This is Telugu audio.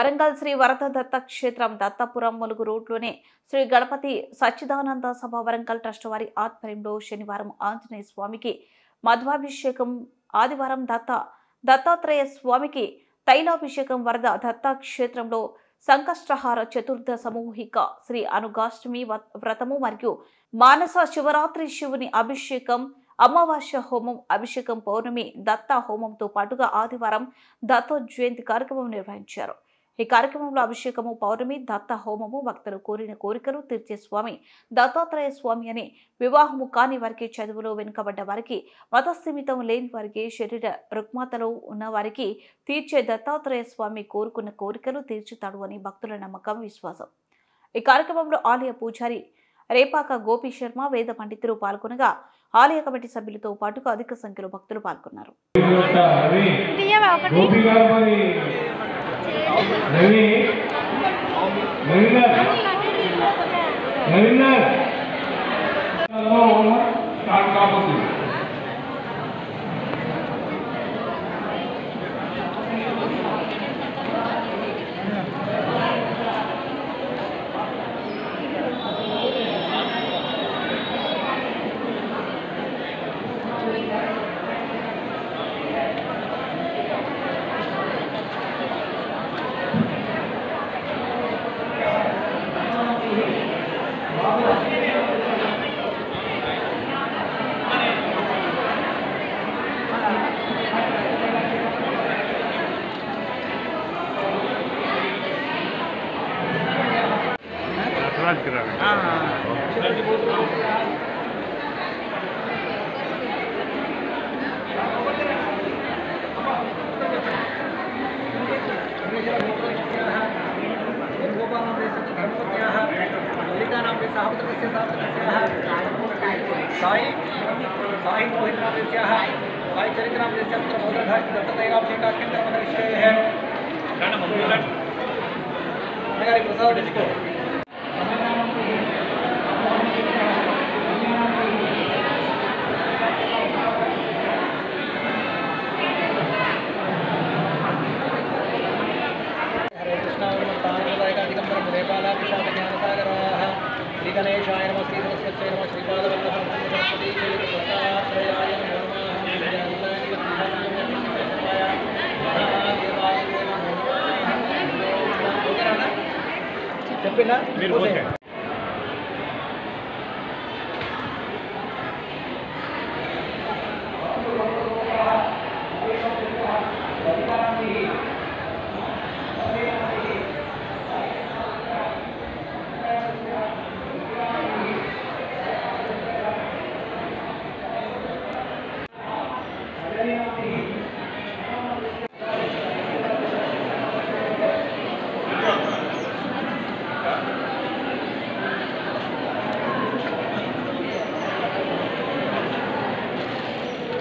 వరంగల్ శ్రీ వరద దత్త క్షేత్రం దత్తాపురం ములుగు రోడ్లోనే శ్రీ గణపతి సచ్చిదానంద సభ వరంగల్ ట్రస్ట్ వారి ఆధ్వర్యంలో శనివారం ఆంజనేయ స్వామికి మధ్వాభిషేకం, ఆదివారం దత్తాత్రేయ స్వామికి తైలాభిషేకం వరద దత్త క్షేత్రంలో సంకష్టహార చతుర్థ సమూహిక శ్రీ అనుగాష్టమి వ్రతము మరియు మానస శివరాత్రి శివుని అభిషేకం, అమావాస్య హోమం, అభిషేకం పౌర్ణమి దత్త హోమంతో పాటుగా ఆదివారం దత్త జయంతి కార్యక్రమం నిర్వహించారు. ఈ కార్యక్రమంలో అభిషేకము, పౌర్ణమి దత్త హోమము, భక్తులు కోరిన కోరికలు తీర్చే స్వామి దత్తాత్రేయ స్వామి అని, వివాహము కాని వారికి, చదువులో వెనుకబడ్డ వారికి, మతస్థిమితం లేని వారికి, శరీర రుగ్మతలో ఉన్న వారికి తీర్చే దత్తాత్రేయ స్వామి కోరుకున్న కోరికలు తీర్చుతాడు అని భక్తుల నమ్మకం, విశ్వాసం. ఈ కార్యక్రమంలో ఆలయ పూజారి రేపాక గోపి శర్మ, వేద పండితులు పాల్గొనగా ఆలయ కమిటీ సభ్యులతో పాటుగా అధిక సంఖ్యలో భక్తులు పాల్గొన్నారు. साई चरित्राम प्रसाद इसको श्री गणेशाय नमः, श्री सरस्वत्यै नमः, श्रीपादवल्लभ చెప్పినా